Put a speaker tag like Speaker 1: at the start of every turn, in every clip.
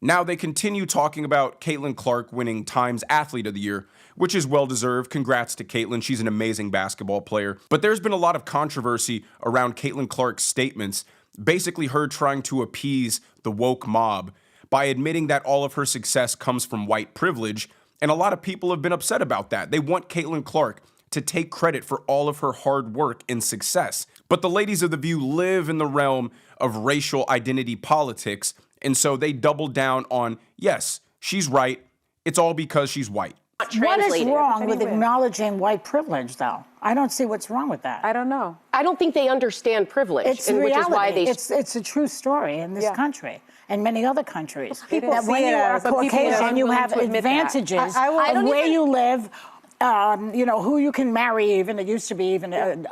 Speaker 1: Now they continue talking about Caitlin Clark winning Times Athlete of the Year, which is well-deserved. Congrats to Caitlin. She's an amazing basketball player. But there's been a lot of controversy around Caitlin Clark's statements, basically her trying to appease the woke mob by admitting that all of her success comes from white privilege. And a lot of people have been upset about that. They want Caitlin Clark to take credit for all of her hard work and success. But the ladies of The View live in the realm of racial identity politics, and so they double down on, yes, she's right. It's all because she's white.
Speaker 2: What is wrong with acknowledging white privilege, though? I don't see what's wrong with that.
Speaker 3: I don't know.
Speaker 4: I don't think they understand privilege,
Speaker 2: It's
Speaker 4: and
Speaker 2: reality.
Speaker 4: which is why they.
Speaker 2: It's a true story in this country and many other countries.
Speaker 3: People
Speaker 2: that
Speaker 3: see
Speaker 2: when
Speaker 3: it
Speaker 2: you are
Speaker 3: as, but people
Speaker 2: Caucasian,
Speaker 3: aren't
Speaker 2: you
Speaker 3: willing
Speaker 2: have
Speaker 3: to admit that.
Speaker 2: advantages
Speaker 3: I
Speaker 2: of where you live. Who you can marry, even it used to be even
Speaker 3: the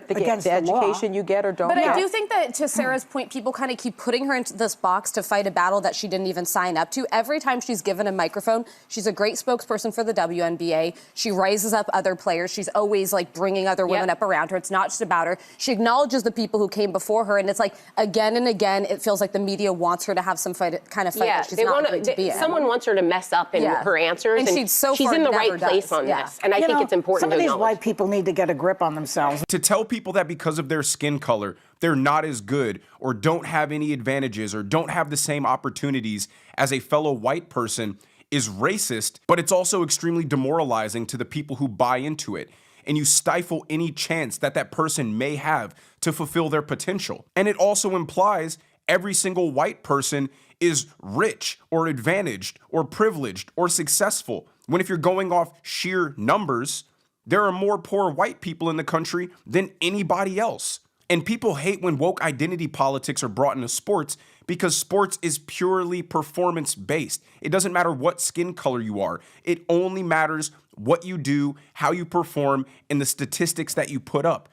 Speaker 2: against the
Speaker 3: education
Speaker 2: law.
Speaker 3: you get or don't
Speaker 5: But
Speaker 3: get.
Speaker 5: I do think that, to Sarah's point, people kind of keep putting her into this box to fight a battle that she didn't even sign up to. Every time she's given a microphone, she's a great spokesperson for the WNBA. She raises up other players. She's always like bringing other women up around her. It's not just about her. She acknowledges the people who came before her, and it's like again and again, it feels like the media wants her to have some fight that she's not going to be in.
Speaker 4: Someone wants her to mess up in her answers,
Speaker 5: and she's
Speaker 4: in the right place on this. And I think it's important
Speaker 2: some
Speaker 4: to
Speaker 2: of these
Speaker 4: acknowledge.
Speaker 2: white people need to get a grip on themselves.
Speaker 1: To tell people that because of their skin color, they're not as good or don't have any advantages or don't have the same opportunities as a fellow white person is racist, but it's also extremely demoralizing to the people who buy into it. And you stifle any chance that that person may have to fulfill their potential. And it also implies every single white person is rich or advantaged or privileged or successful, when if you're going off sheer numbers, there are more poor white people in the country than anybody else. And people hate when woke identity politics are brought into sports because sports is purely performance-based. It doesn't matter what skin color you are. It only matters what you do, how you perform, and the statistics that you put up.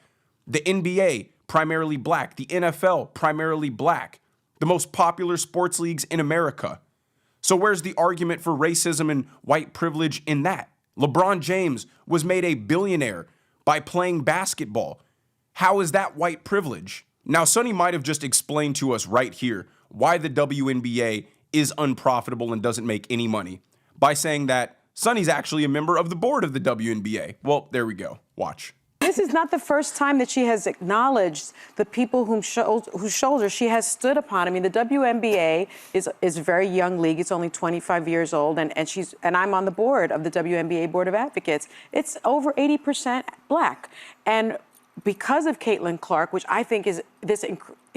Speaker 1: The NBA, primarily black. The NFL, primarily black. The most popular sports leagues in America. So where's the argument for racism and white privilege in that? LeBron James was made a billionaire by playing basketball. How is that white privilege? Now, Sonny might have just explained to us right here why the WNBA is unprofitable and doesn't make any money by saying that Sonny's actually a member of the board of the WNBA. Well, there we go. Watch.
Speaker 3: This is not the first time that she has acknowledged the people whose shoulders she has stood upon. I mean, the WNBA is a very young league. It's only 25 years old, and I'm on the board of the WNBA Board of Advocates. It's over 80% black, and because of Caitlin Clark, which I think is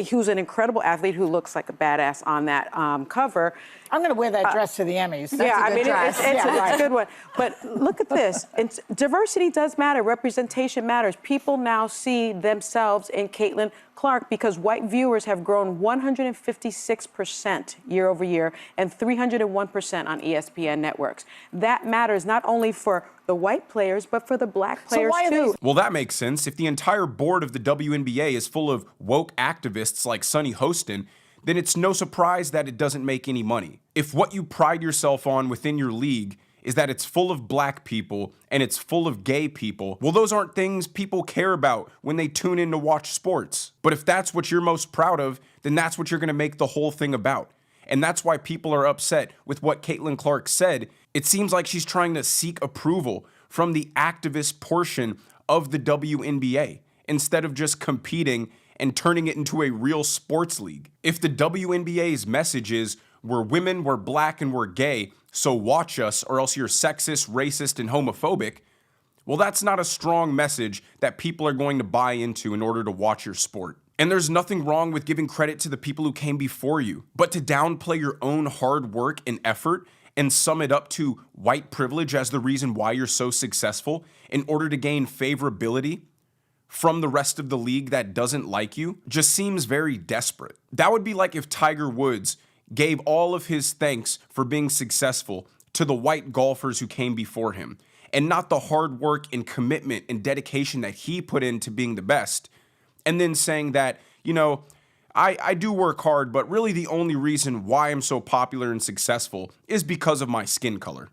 Speaker 3: who's an incredible athlete who looks like a badass on that cover.
Speaker 2: I'm going to wear that dress to the Emmys. That's a good dress.
Speaker 3: It's a good one. But look at this. Diversity does matter. Representation matters. People now see themselves in Caitlin Clark because white viewers have grown 156% year over year and 301% on ESPN networks. That matters not only for the white players, but for the black players too.
Speaker 1: Well, that makes sense. If the entire board of the WNBA is full of woke activists like Sonny Hostin, then it's no surprise that it doesn't make any money. If what you pride yourself on within your league is that it's full of black people and it's full of gay people, well, those aren't things people care about when they tune in to watch sports. But if that's what you're most proud of, then that's what you're going to make the whole thing about. And that's why people are upset with what Caitlin Clark said. It seems like she's trying to seek approval from the activist portion of the WNBA instead of just competing and turning it into a real sports league. If the WNBA's message is, we're women, we're black, and we're gay, so watch us or else you're sexist, racist, and homophobic, well, that's not a strong message that people are going to buy into in order to watch your sport. And there's nothing wrong with giving credit to the people who came before you, but to downplay your own hard work and effort and sum it up to white privilege as the reason why you're so successful in order to gain favorability from the rest of the league that doesn't like you just seems very desperate. That would be like if Tiger Woods gave all of his thanks for being successful to the white golfers who came before him and not the hard work and commitment and dedication that he put into being the best, and then saying that, you know, I do work hard, but really the only reason why I'm so popular and successful is because of my skin color.